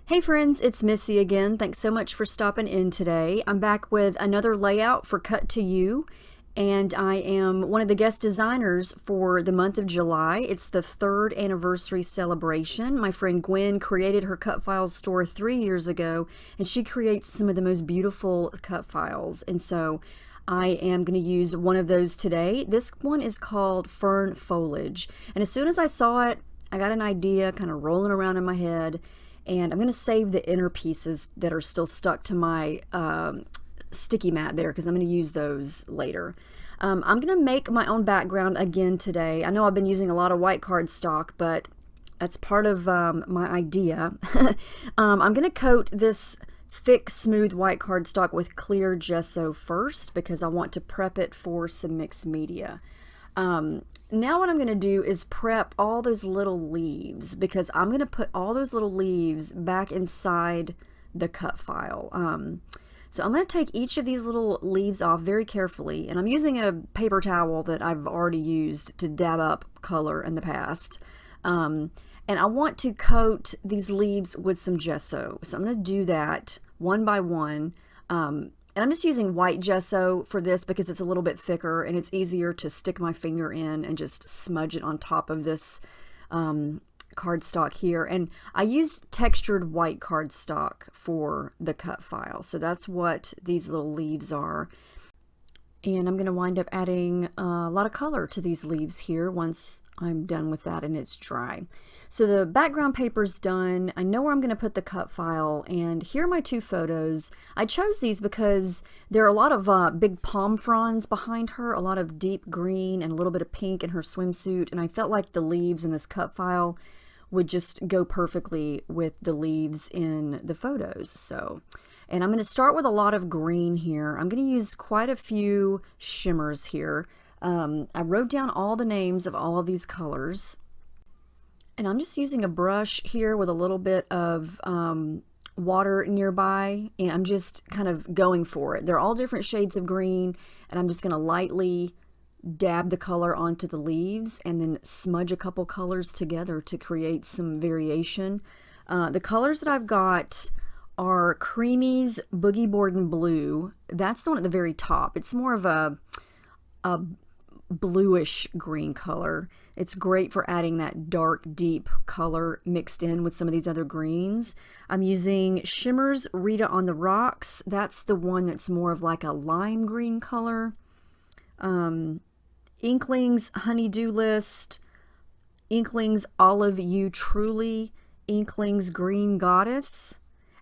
Hey friends, it's Missy again. Thanks so much for stopping in today. I'm back with another layout for Cut to You, and I am one of the guest designers for the month of July. It's the 3rd anniversary celebration. My friend Gwen created her cut files store 3 years ago, and she creates some of the most beautiful cut files. And so I am going to use one of those today. This one is called Fern Foliage. And as soon as I saw it, I got an idea kind of rolling around in my head. And I'm going to save the inner pieces that are still stuck to my sticky mat there because I'm going to use those later. I'm going to make my own background again today. I know I've been using a lot of white cardstock, but that's part of my idea. I'm going to coat this thick, smooth white cardstock with clear gesso first because I want to prep it for some mixed media. Now what I'm going to do is prep all those little leaves because I'm going to put all those little leaves back inside the cut file. So I'm going to take each of these little leaves off very carefully, and I'm using a paper towel that I've already used to dab up color in the past. And I want to coat these leaves with some gesso. So I'm going to do that one by one. And I'm just using white gesso for this because it's a little bit thicker and it's easier to stick my finger in and just smudge it on top of this cardstock here. And I used textured white cardstock for the cut file. So that's what these little leaves are. And I'm going to wind up adding a lot of color to these leaves here once I'm done with that and it's dry. So the background paper's done. I know where I'm going to put the cut file, and here are my 2 photos. I chose these because there are a lot of big palm fronds behind her, a lot of deep green and a little bit of pink in her swimsuit, and I felt like the leaves in this cut file would just go perfectly with the leaves in the photos. And I'm going to start with a lot of green here. I'm going to use quite a few shimmers here. I wrote down all the names of all of these colors. And I'm just using a brush here with a little bit of water nearby, and I'm just kind of going for it. They're all different shades of green, and I'm just going to lightly dab the color onto the leaves and then smudge a couple colors together to create some variation. The colors that I've got are Creamy's Boogie Boardin' Blue. That's the one at the very top. It's more of a bluish green color. It's great for adding that dark, deep color mixed in with some of these other greens. I'm using Shimmer's Rita on the Rocks. That's the one that's more of like a lime green color. Inkling's Honeydew List, Inkling's Olive You Truly, Inkling's Green Goddess.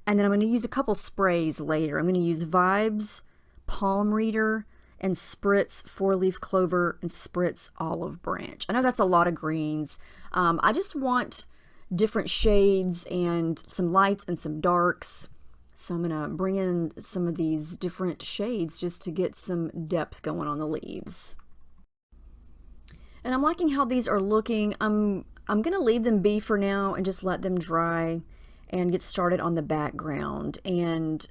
And then I'm going to use a couple sprays later. I'm going to use Vibes Palm Reader and Spritz 4-Leaf Clover and Spritz Olive Branch. I know that's a lot of greens. I just want different shades and some lights and some darks. So I'm going to bring in some of these different shades just to get some depth going on the leaves. And I'm liking how these are looking. I'm going to leave them be for now and just let them dry and get started on the background. And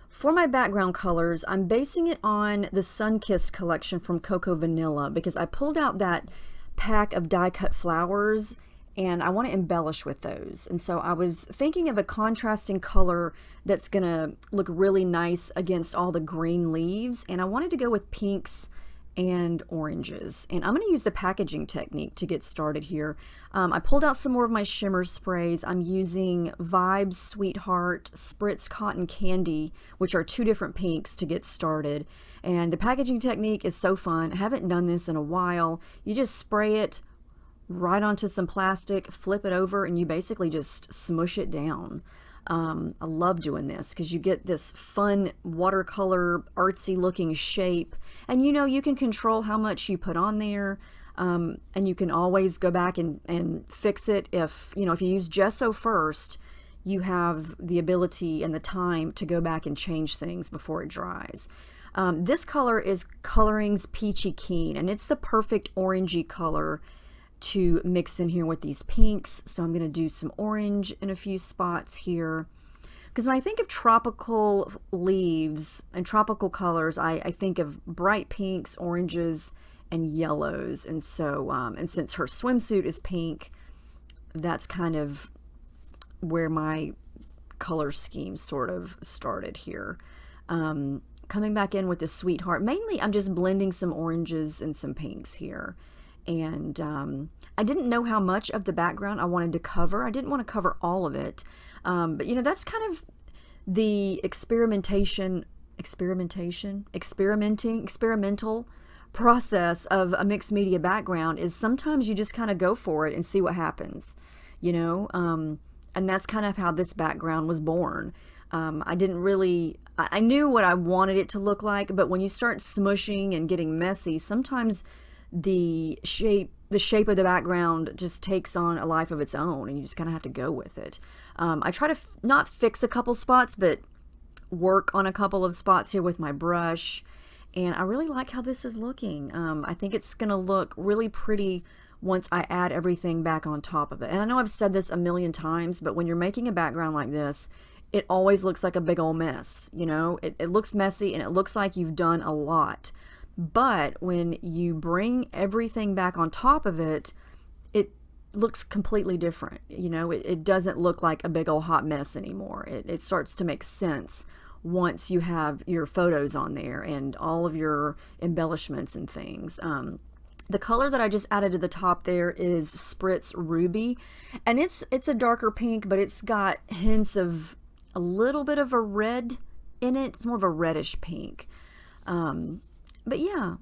for my background colors, I'm basing it on the Sunkissed collection from Cocoa Vanilla because I pulled out that pack of die cut flowers and I want to embellish with those. And so I was thinking of a contrasting color that's going to look really nice against all the green leaves, and I wanted to go with pinks and oranges. And I'm going to use the packaging technique to get started here. I pulled out some more of my shimmer sprays. I'm using Vibes Sweetheart, Spritz Cotton Candy, which are 2 different pinks to get started. And the packaging technique is so fun. I haven't done this in a while. You just spray it right onto some plastic, flip it over, and you basically just smush it down. I love doing this because you get this fun watercolor artsy looking shape, and you can control how much you put on there, and you can always go back and fix it. If you use gesso first, you have the ability and the time to go back and change things before it dries. This color is Coloring's Peachy Keen, and it's the perfect orangey color to mix in here with these pinks. So I'm going to do some orange in a few spots here, because when I think of tropical leaves and tropical colors, I think of bright pinks, oranges, and yellows. And so and since her swimsuit is pink, that's kind of where my color scheme sort of started here. Coming back in with the Sweetheart. Mainly I'm just blending some oranges and some pinks here. And I didn't know how much of the background I wanted to cover. I didn't want to cover all of it. But you know, that's kind of the experimental process of a mixed media background, is sometimes you just kind of go for it and see what happens, you know. And that's kind of how this background was born. I knew what I wanted it to look like, but when you start smushing and getting messy, sometimes the shape of the background just takes on a life of its own, and you just kind of have to go with it. I try to not fix a couple spots, but work on a couple of spots here with my brush, and I really like how this is looking. I think it's gonna look really pretty once I add everything back on top of it. And I know I've said this a million times, but when you're making a background like this, it always looks like a big old mess. You know, it looks messy and it looks like you've done a lot. But when you bring everything back on top of it, it looks completely different. You know, it doesn't look like a big old hot mess anymore. It starts to make sense once you have your photos on there and all of your embellishments and things. The color that I just added to the top there is Spritz Ruby, and it's a darker pink, but it's got hints of a little bit of a red in it. It's more of a reddish pink. But yeah,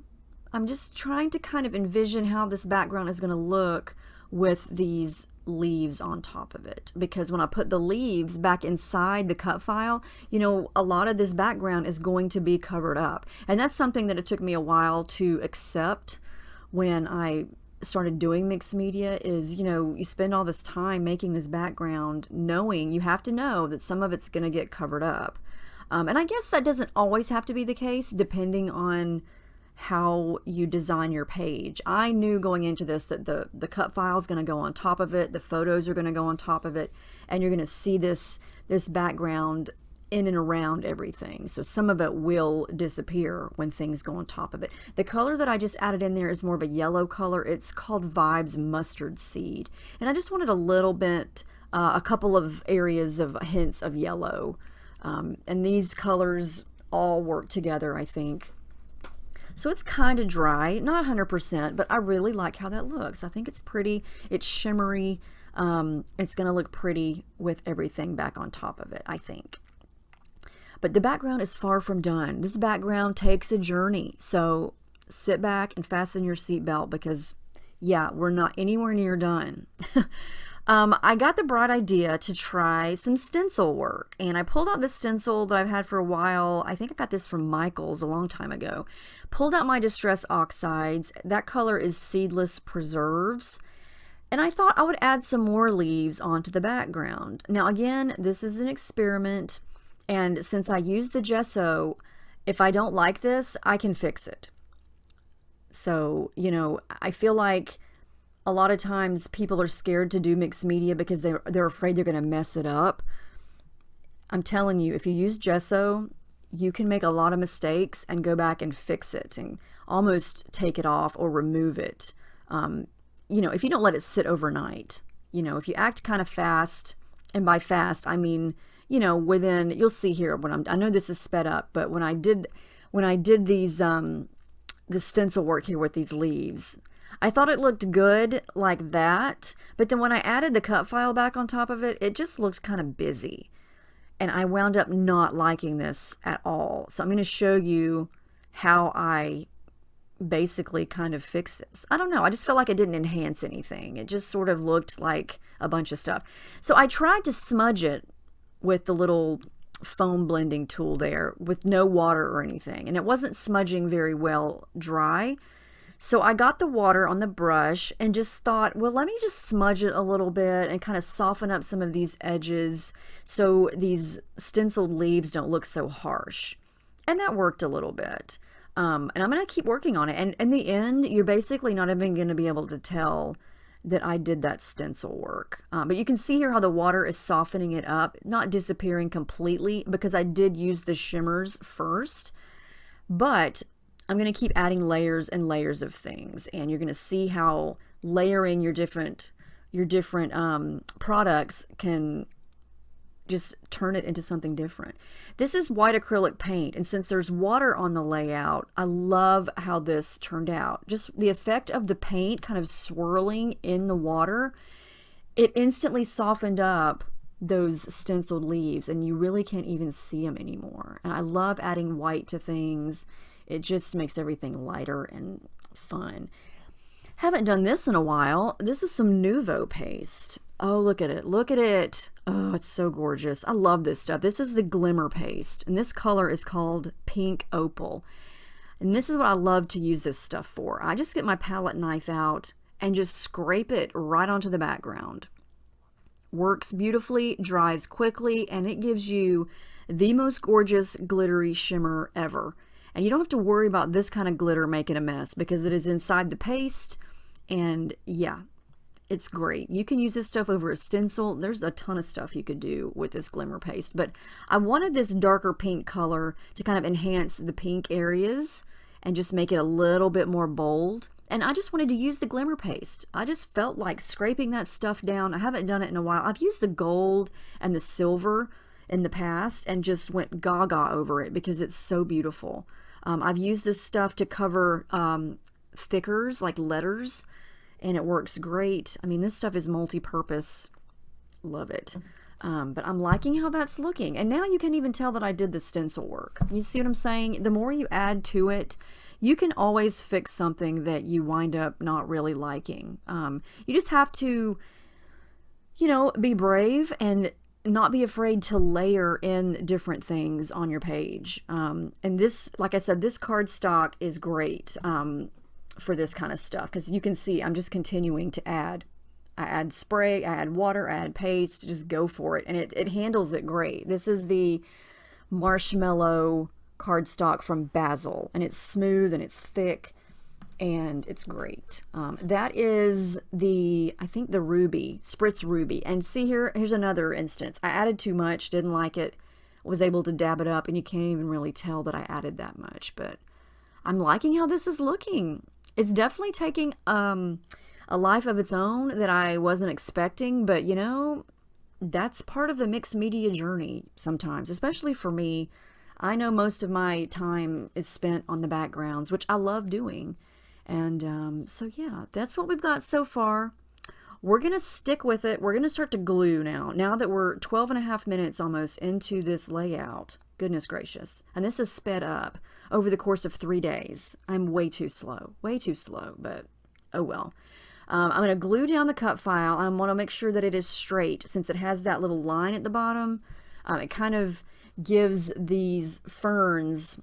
I'm just trying to kind of envision how this background is going to look with these leaves on top of it, because when I put the leaves back inside the cut file, you know, a lot of this background is going to be covered up, and that's something that it took me a while to accept when I started doing mixed media. Is, you know, you spend all this time making this background knowing you have to know that some of it's going to get covered up. And I guess that doesn't always have to be the case depending on how you design your page. I knew going into this that the cut file is going to go on top of it, the photos are going to go on top of it, and you're going to see this background in and around everything. So some of it will disappear when things go on top of it. The color that I just added in there is more of a yellow color. It's called Vibes Mustard Seed. And I just wanted a little bit, a couple of areas of hints of yellow. And these colors all work together, I think. So it's kind of dry, not 100%, but I really like how that looks. I think it's pretty, it's shimmery. It's going to look pretty with everything back on top of it, I think. But the background is far from done. This background takes a journey. So sit back and fasten your seatbelt, because yeah, we're not anywhere near done. I got the bright idea to try some stencil work, and I pulled out this stencil that I've had for a while. I think I got this from Michael's a long time ago. Pulled out my Distress Oxides. That color is Seedless Preserves. And I thought I would add some more leaves onto the background. Now again, this is an experiment, and since I used the gesso, if I don't like this, I can fix it. So, you know, I feel like a lot of times people are scared to do mixed media because they're afraid they're going to mess it up. I'm telling you, if you use gesso, you can make a lot of mistakes and go back and fix it and almost take it off or remove it. You know, if you don't let it sit overnight, you know, if you act kind of fast, and by fast, I mean, you know, within, you'll see here when I know this is sped up, but when I did these, the stencil work here with these leaves, I thought it looked good like that, but then when I added the cut file back on top of it, it just looked kind of busy. And I wound up not liking this at all. So I'm going to show you how I basically kind of fix this. I don't know, I just felt like it didn't enhance anything. It just sort of looked like a bunch of stuff. So I tried to smudge it with the little foam blending tool there with no water or anything, and it wasn't smudging very well dry. So I got the water on the brush and just thought, well, let me just smudge it a little bit and kind of soften up some of these edges so these stenciled leaves don't look so harsh. And that worked a little bit. And I'm going to keep working on it. And in the end, you're basically not even going to be able to tell that I did that stencil work. But you can see here how the water is softening it up, not disappearing completely, because I did use the shimmers first. But I'm going to keep adding layers and layers of things, and you're going to see how layering your different products can just turn it into something different. This is white acrylic paint, and since there's water on the layout, I love how this turned out. Just the effect of the paint kind of swirling in the water, it instantly softened up those stenciled leaves, and you really can't even see them anymore. And I love adding white to things. It just makes everything lighter and fun. Haven't done this in a while. This is some Nuvo paste. Oh, look at it. Look at it. Oh, it's so gorgeous. I love this stuff. This is the Glimmer paste, and this color is called Pink Opal. And this is what I love to use this stuff for. I just get my palette knife out and just scrape it right onto the background. Works beautifully, dries quickly, and it gives you the most gorgeous glittery shimmer ever. And you don't have to worry about this kind of glitter making a mess because it is inside the paste. And yeah, it's great. You can use this stuff over a stencil. There's a ton of stuff you could do with this Glimmer paste, but I wanted this darker pink color to kind of enhance the pink areas and just make it a little bit more bold. And I just wanted to use the Glimmer paste. I just felt like scraping that stuff down. I haven't done it in a while. I've used the gold and the silver in the past and just went gaga over it because it's so beautiful. I've used this stuff to cover thickers like letters, and it works great. I mean, this stuff is multi-purpose. Love it. But I'm liking how that's looking. And now you can even tell that I did the stencil work. You see what I'm saying? The more you add to it, you can always fix something that you wind up not really liking. You just have to, you know, be brave and not be afraid to layer in different things on your page. And this, like I said, this cardstock is great for this kind of stuff because you can see I'm just continuing to add. I add spray, I add water, I add paste, just go for it. And it handles it great. This is the marshmallow cardstock from Basil, and it's smooth and it's thick and it's great. That is the, I think the Ruby, Spritz Ruby. And see here's another instance. I added too much, didn't like it, was able to dab it up, and you can't even really tell that I added that much, but I'm liking how this is looking. It's definitely taking a life of its own that I wasn't expecting, but you know, that's part of the mixed media journey sometimes, especially for me. I know most of my time is spent on the backgrounds, which I love doing. And so yeah, that's what we've got so far. We're going to stick with it. We're going to start to glue now that we're 12.5 minutes almost into this layout. Goodness gracious. And this is sped up over the course of 3 days. I'm way too slow, but oh well. I'm going to glue down the cut file. I want to make sure that it is straight since it has that little line at the bottom. It kind of gives these ferns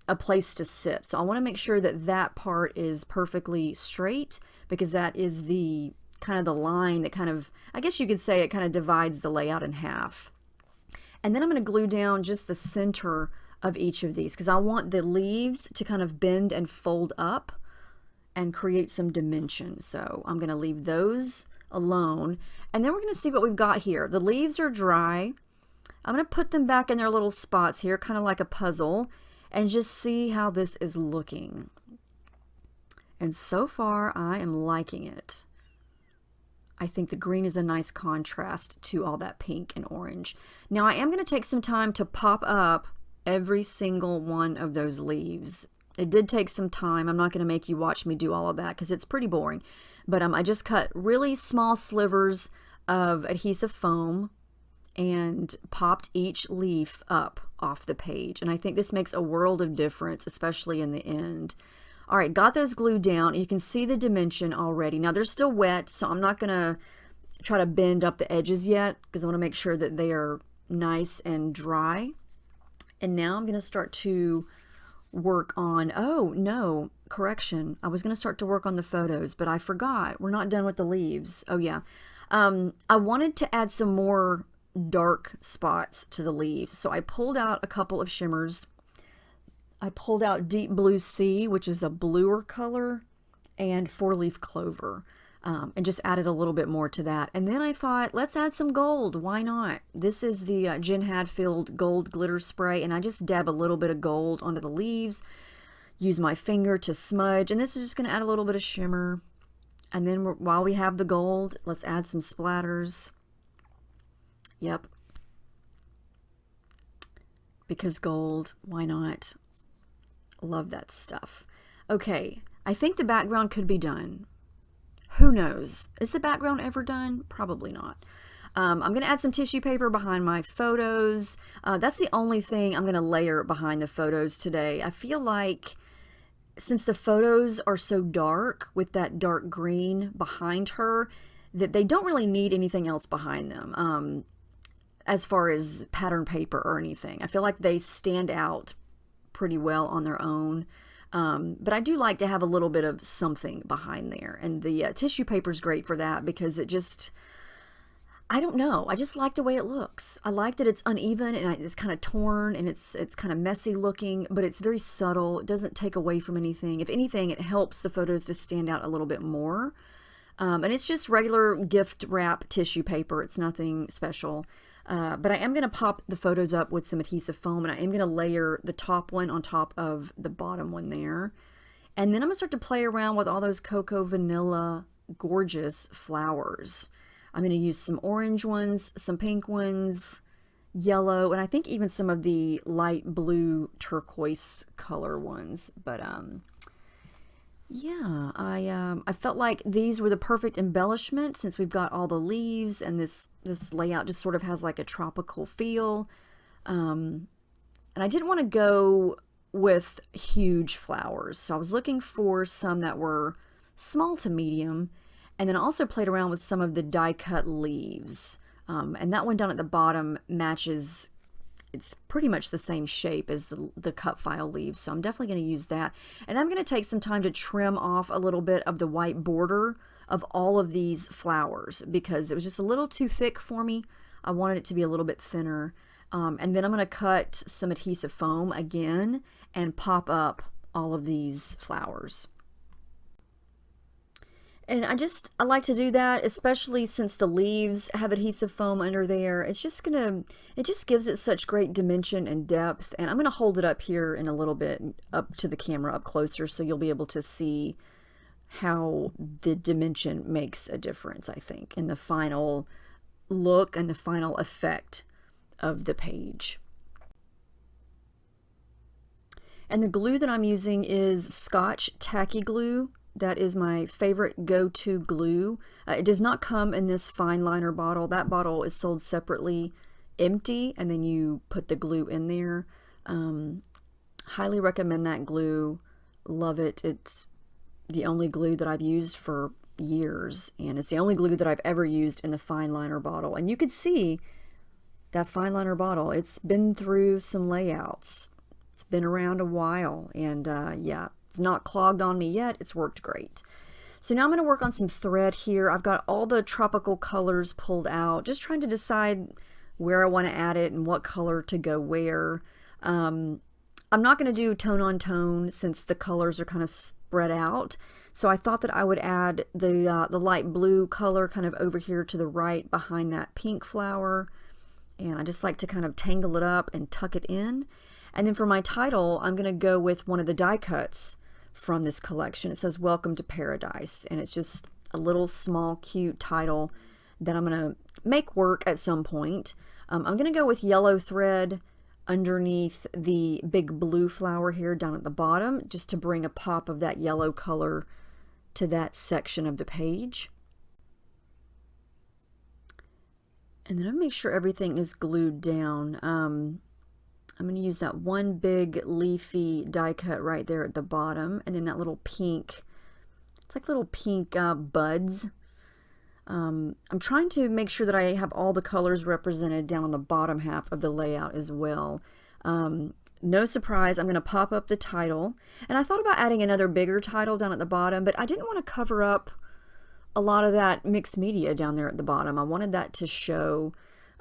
a place to sit. So I want to make sure that that part is perfectly straight because that is the kind of the line that kind of, I guess you could say it kind of divides the layout in half. And then I'm going to glue down just the center of each of these because I want the leaves to kind of bend and fold up and create some dimension. So I'm going to leave those alone. And then we're going to see what we've got here. The leaves are dry. I'm going to put them back in their little spots here, kind of like a puzzle, and just see how this is looking. And so far, I am liking it. I think the green is a nice contrast to all that pink and orange. Now I am going to take some time to pop up every single one of those leaves. It did take some time. I'm not going to make you watch me do all of that because it's pretty boring. But I just cut really small slivers of adhesive foam and popped each leaf up off the page. And I think this makes a world of difference, especially in the end. All right, got those glued down. You can see the dimension already. Now they're still wet, so I'm not gonna try to bend up the edges yet because I wanna make sure that they are nice and dry. And now I'm gonna start to work on, oh no, correction. I was gonna start to work on the photos, but I forgot. We're not done with the leaves. Oh yeah. I wanted to add some more dark spots to the leaves. So I pulled out a couple of shimmers. I pulled out Deep Blue Sea, which is a bluer color, and 4-leaf clover, and just added a little bit more to that. And then I thought, let's add some gold. Why not? This is the Jen Hadfield Gold Glitter Spray, and I just dab a little bit of gold onto the leaves, use my finger to smudge, and this is just going to add a little bit of shimmer. And then while we have the gold, let's add some splatters. Yep. because gold, why not? Love that stuff. Okay, I think the background could be done. Who knows? Is the background ever done? Probably not. I'm going to add some tissue paper behind my photos. That's the only thing I'm going to layer behind the photos today. I feel like since the photos are so dark with that dark green behind her, that they don't really need anything else behind them as far as pattern paper or anything. I feel like they stand out pretty well on their own. But I do like to have a little bit of something behind there. And the tissue paper is great for that because it just, I don't know. I just like the way it looks. I like that it's uneven and it's kind of torn and it's kind of messy looking, but it's very subtle. It doesn't take away from anything. If anything, it helps the photos to stand out a little bit more. And it's just regular gift wrap tissue paper. It's nothing special. But I am going to pop the photos up with some adhesive foam, and I am going to layer the top one on top of the bottom one there. And then I'm going to start to play around with all those cocoa vanilla gorgeous flowers. I'm going to use some orange ones, some pink ones, yellow, and I think even some of the light blue turquoise color ones. But yeah, I felt like these were the perfect embellishment since we've got all the leaves and this layout just sort of has like a tropical feel. And I didn't want to go with huge flowers, so I was looking for some that were small to medium. And then I also played around with some of the die cut leaves. And that one down at the bottom matches, it's pretty much the same shape as the cut file leaves. So I'm definitely going to use that. And I'm going to take some time to trim off a little bit of the white border of all of these flowers because it was just a little too thick for me. I wanted it to be a little bit thinner. And then I'm going to cut some adhesive foam again and pop up all of these flowers. And I like to do that, especially since the leaves have adhesive foam under there. It just gives it such great dimension and depth. And I'm gonna hold it up here in a little bit, up to the camera, up closer, so you'll be able to see how the dimension makes a difference, I think, in the final look and the final effect of the page. And the glue that I'm using is Scotch Tacky Glue. That is my favorite go-to glue. It does not come in this fine liner bottle. That bottle is sold separately, empty, and then you put the glue in there. Highly recommend that glue. Love it. It's the only glue that I've used for years, and it's the only glue that I've ever used in the fine liner bottle. And you could see that fine liner bottle. It's been through some layouts. It's been around a while, and yeah. It's not clogged on me yet. It's worked great. So now I'm going to work on some thread here. I've got all the tropical colors pulled out, just trying to decide where I want to add it and what color to go where. I'm not going to do tone on tone since the colors are kind of spread out. So I thought that I would add the light blue color kind of over here to the right behind that pink flower. And I just like to kind of tangle it up and tuck it in. And then for my title, I'm going to go with one of the die cuts from this collection. It says Welcome to Paradise, and it's just a little small cute title that I'm going to make work at some point. I'm going to go with yellow thread underneath the big blue flower here down at the bottom, just to bring a pop of that yellow color to that section of the page. And then I'll make sure everything is glued down. I'm going to use that one big leafy die cut right there at the bottom, and then that little pink, it's like little pink buds. I'm trying to make sure that I have all the colors represented down on the bottom half of the layout as well. No surprise, I'm going to pop up the title, and I thought about adding another bigger title down at the bottom, but I didn't want to cover up a lot of that mixed media down there at the bottom. I wanted that to show.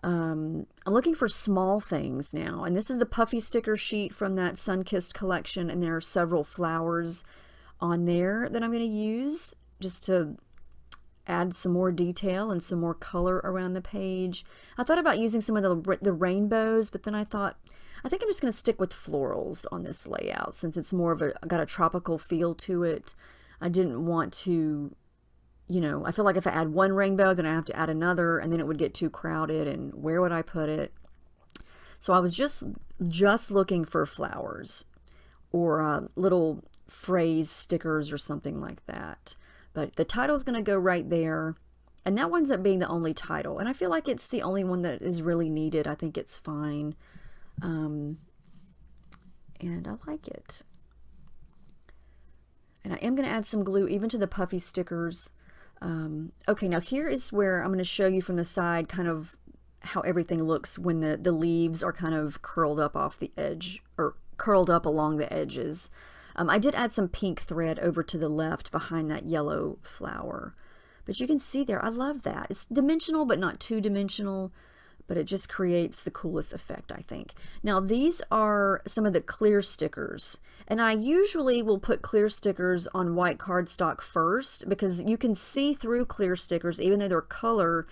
I'm looking for small things now, and this is the puffy sticker sheet from that Sun-Kissed collection, and there are several flowers on there that I'm going to use just to add some more detail and some more color around the page. I thought about using some of the rainbows, but then I thought, I think I'm just going to stick with florals on this layout since it's more of got a tropical feel to it. I didn't want to, you know, I feel like if I add one rainbow, then I have to add another, and then it would get too crowded, and where would I put it? So I was just looking for flowers or little phrase stickers or something like that. But the title's going to go right there. And that winds up being the only title. And I feel like it's the only one that is really needed. I think it's fine. And I like it. And I am going to add some glue even to the puffy stickers. Okay, now here is where I'm going to show you from the side kind of how everything looks when the leaves are kind of curled up off the edge, or curled up along the edges. I did add some pink thread over to the left behind that yellow flower. But you can see there, I love that. It's dimensional, but not too dimensional. But it just creates the coolest effect, I think. Now, these are some of the clear stickers. And I usually will put clear stickers on white cardstock first because you can see through clear stickers, even though they're color.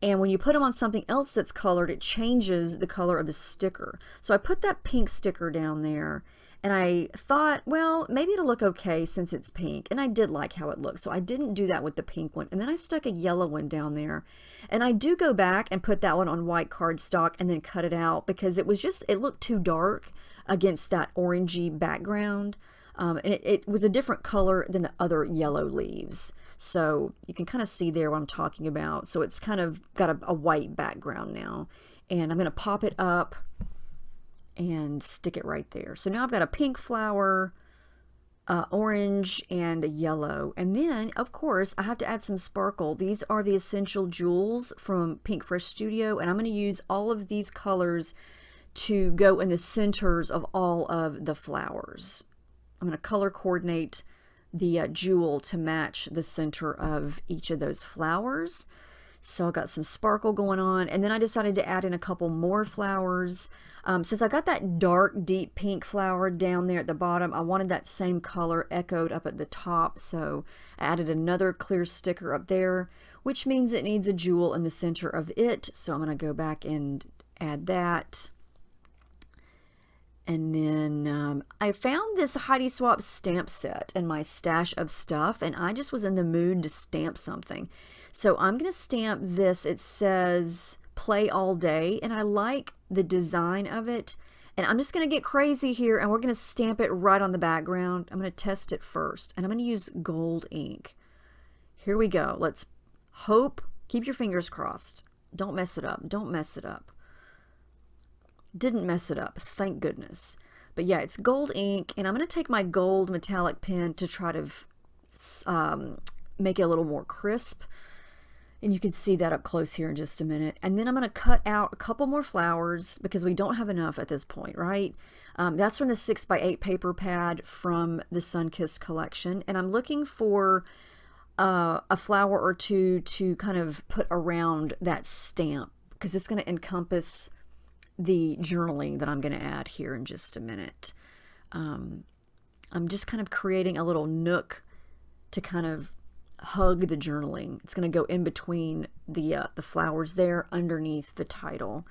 And when you put them on something else that's colored, it changes the color of the sticker. So I put that pink sticker down there. And I thought, well, maybe it'll look okay since it's pink. And I did like how it looked. So I didn't do that with the pink one. And then I stuck a yellow one down there. And I do go back and put that one on white cardstock and then cut it out because it looked too dark against that orangey background. And it was a different color than the other yellow leaves. So you can kind of see there what I'm talking about. So it's kind of got a white background now. And I'm going to pop it up and stick it right there. So now I've got a pink flower, orange, and a yellow. And then, of course, I have to add some sparkle. These are the Essential Jewels from Pink Fresh Studio, and I'm going to use all of these colors to go in the centers of all of the flowers. I'm going to color coordinate the jewel to match the center of each of those flowers. So I got some sparkle going on, and then I decided to add in a couple more flowers. Since I got that dark, deep pink flower down there at the bottom, I wanted that same color echoed up at the top, so I added another clear sticker up there, which means it needs a jewel in the center of it. So I'm going to go back and add that. And then I found this Heidi Swapp stamp set in my stash of stuff, and I just was in the mood to stamp something. So I'm going to stamp this. It says play all day, and I like the design of it. And I'm just going to get crazy here, and we're going to stamp it right on the background. I'm going to test it first, and I'm going to use gold ink. Here we go. Let's hope. Keep your fingers crossed. Don't mess it up. Don't mess it up. Didn't mess it up, thank goodness. But yeah, it's gold ink, and I'm going to take my gold metallic pen to try to make it a little more crisp. And you can see that up close here in just a minute. And then I'm going to cut out a couple more flowers because we don't have enough at this point, right? That's from the 6x8 paper pad from the Sunkissed collection. And I'm looking for a flower or two to kind of put around that stamp because it's going to encompass the journaling that I'm going to add here in just a minute. I'm just kind of creating a little nook to kind of hug the journaling. It's going to go in between the flowers there underneath the title.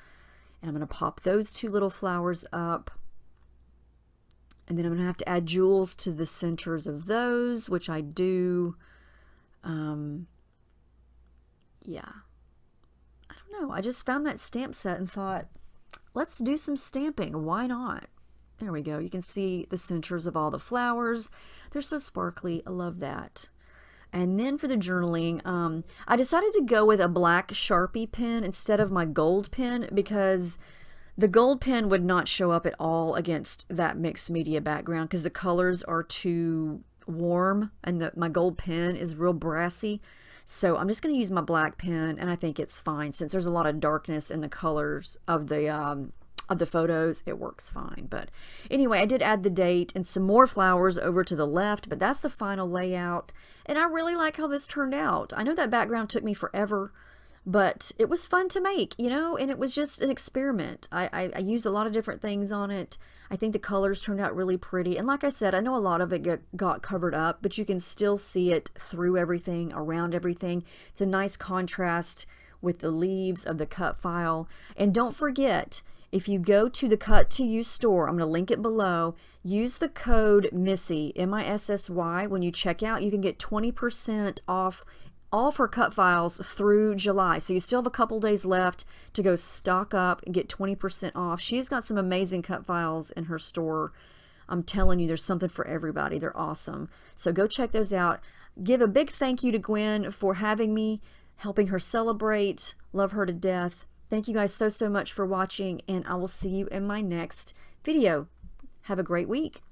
And I'm going to pop those two little flowers up. And then I'm going to have to add jewels to the centers of those, which I do. Yeah. I don't know. I just found that stamp set and thought, let's do some stamping. Why not? There we go. You can see the centers of all the flowers. They're so sparkly. I love that. And then for the journaling, I decided to go with a black Sharpie pen instead of my gold pen because the gold pen would not show up at all against that mixed media background because the colors are too warm and my gold pen is real brassy. So I'm just going to use my black pen, and I think it's fine since there's a lot of darkness in the colors of the photos. It works fine. But anyway, I did add the date and some more flowers over to the left, but that's the final layout. And I really like how this turned out. I know that background took me forever, but it was fun to make, you know, and it was just an experiment. I used a lot of different things on it. I think the colors turned out really pretty. And like I said, I know a lot of it got covered up, but you can still see it through everything, around everything. It's a nice contrast with the leaves of the cut file. And don't forget, if you go to the Cut to You store, I'm going to link it below, use the code MISSY, M-I-S-S-Y. When you check out, you can get 20% off all of her cut files through July. So you still have a couple days left to go stock up and get 20% off. She's got some amazing cut files in her store. I'm telling you, there's something for everybody. They're awesome. So go check those out. Give a big thank you to Gwen for having me, helping her celebrate. Love her to death. Thank you guys so much for watching, and I will see you in my next video. Have a great week.